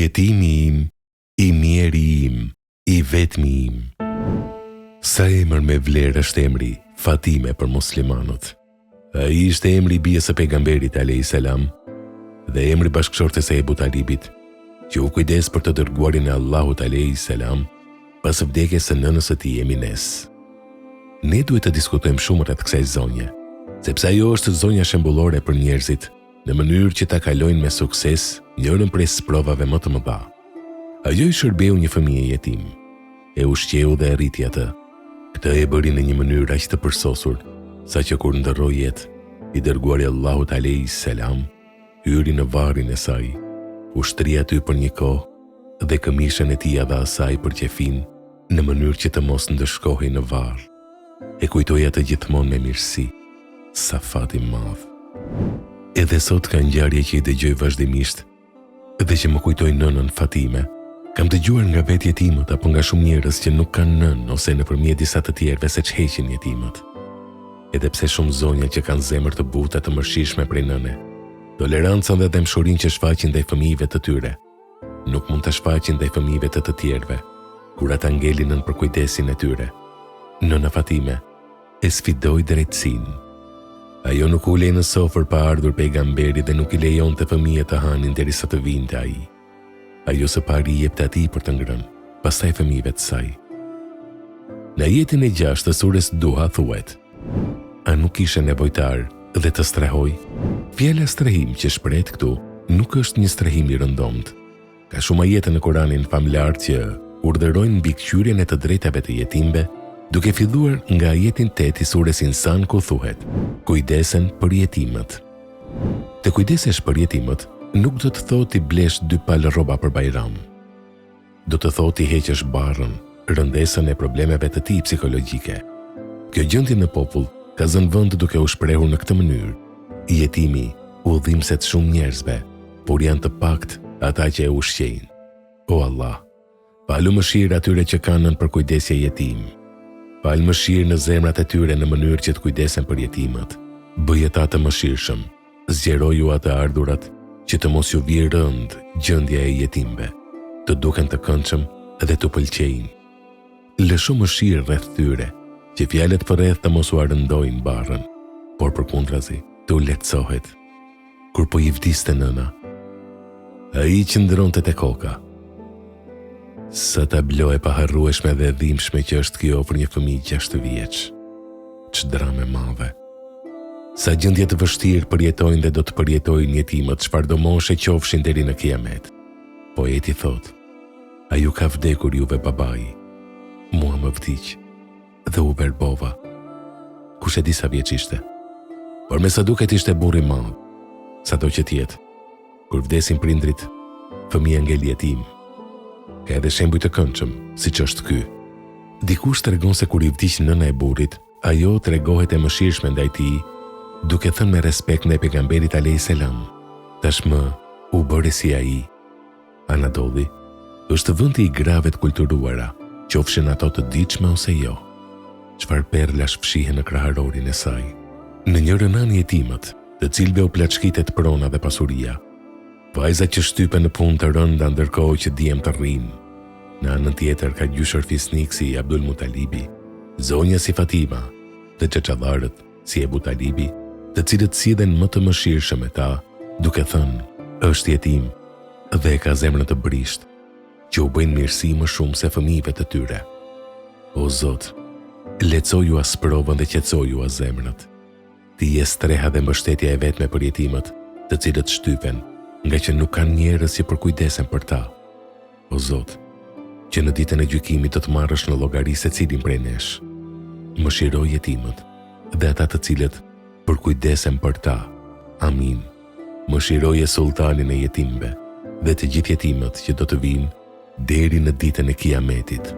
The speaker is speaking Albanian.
Jetimi im, i mjeri im, i vetmi im. Sa emër me vlerë është emri Fatime për muslimanët. Ai ishte emri i bijës së pejgamberit alayhis salam dhe emri bashkëshortes së Ebu Talibit, që u kujdes për të dërguarin e Allahut alayhis salam pas vdekjes së nënës së tij Emines. Ne duhet të diskutojmë shumë rreth kësaj zonje, sepse ajo është zonja shembullore për njerëzit në mënyrë që ta kalojnë me sukses njërin prej sprovave më të mëdha. Ajo i shërbeu një fëmijë jetim, e ushqeu dhe e rriti atë. Këtë e bëri në një mënyrë aq të përsosur, saqë kur ndërroi jetë, i dërguari Allahut alayhis salam hyri në varrin e saj, ushtri aty për një kohë dhe këmishën e tij dha asaj për qefin në mënyrë që të mos ndëshkohej në varr. E kujtoi atë gjithmonë me mirësi. Sa fat i madh. Edhe sot ka ngjarje që i dëgjoj vazhdimisht dhe që më kujtoi nënën Fatime. Kam dëgjuar nga vetë jetimët apo nga shumë njerëz që nuk kanë nënë ose nëpërmjet disa të tjerëve se çheqin jetimët. Edhe pse shumë zonja që kanë zemër të buta të mëshirshme prej nëne, tolerancën dhe dëmshurinë që shfaqin ndaj fëmijëve të tyre, nuk mund të shfaqin ndaj fëmijëve të tjerëve, kur ata ngelin nën për kujdesin e tyre. Nëna Fatime e sfidoi drejtësinë. Ajo nuk ulej në sofër pa ardhur pejgamberi dhe nuk i lejonte fëmijët të hanin derisa të vinte ai. Ajo së pari i jepte atij për të ngrënë, pastaj fëmijëve të saj. Në ajetin e 6 të surës Duha thuhet: a nuk ishe nevojtar dhe të strehoj? Fjala strehim që shprehet këtu nuk është një strehim i rëndomt. Ka shumë ajete në Kur'anin famlar që urdhërojnë mbikëqyrjen e të drejtave të jetimëve, duke filluar nga ajetin 8 i surës Insan ku thuhet: kujdesen për jetimët. Të kujdesesh për jetimët nuk do të thotë ti blesh 2 palë rroba për Bajram. Do të thotë ti heqësh barrën, rëndesën e problemeve të tij psikologjike. Kjo gjendje në popull ka zënë vend duke u shprehur në këtë mënyrë. Jetimi udhimset shumë njerëzve, por janë të pakt ata që e ushqejnë. O Allah, palu mëshirë atyre që kanë nën për kujdesje jetim. Pal mëshirë në zemrat e tyre në mënyrë që të kujdesen për jetimët. Bëj ata të mëshirshëm, zgjeroju atë ardhurat që të mos ju vijë rënd gjendja e jetimëve, të duken të këndshëm dhe të pëlqejnë. Lësho mëshirë rreth tyre, që fjalët përreth të mos u arëndojnë barrën, por përkundrazi të u lehtësohet. Kur po i vdiste nëna, ai qëndronte te koka. Sa tablo e paharrueshme dhe dhimbshme që është kjo për një fëmijë 6 vjeç. Ç'dramë e madhe. Sa gjendje të vështirë përjetojnë dhe do të përjetojnë jetimët, çfarëdo moshe qofshin deri në kiamet. Poeti thot: a ju ka vdekur juve babai, mua më vdiq dhe u verbova. Kush e di sa vjeç ishte? Por me sa duket ishte burr i madh. Sado që tjetë, kur vdesin prindrit, fëmia ngel jetim. Ka edhe shembuj të këndshëm, siç është ky. Dikush tregon se kur i vdiq nëna e burrit, ajo tregohet e mëshirshme ndaj tij, duke thënë me respekt ndaj pejgamberit alayhis salam: tashmë u bëri si ai. Anadolli është vendi i grave të kulturuara, qofshin ato të ditshme ose jo. Çfarë perlash fshihen në kraharorin e saj. Në njërin anë jetimët, të cilëve u plaçkitet prona dhe pasuria. Vajzat që shtypen në punë të rënda ndërkohë që djem të rrinë. Në anën tjetër ka gjyshër fisnik si Abdul Mutalibi, zonja si Fatima, dhe çeçallarët si Ebu Talibi, të cilët sillen më të mëshirshëm me ta, duke thënë: është jetim dhe e ka zemrën të brisht, që u bëjnë mirësi më shumë se fëmijëve të tyre. O Zot, lehtësoju as provën dhe qetësoju as zemrat. Ti je streha dhe mbështetja e vetme për jetimët, të cilët shtypen, nga që nuk kanë njerëz që përkujdesen për ta. O Zot, që në ditën e gjykimit të marrësh në llogari secilin prej nesh. Mëshiroj jetimët dhe ata të cilët përkujdesen për ta. Amin. Mëshiroje sultanin e jetimëve dhe të gjithë jetimët që do të vinë deri në ditën e kiametit.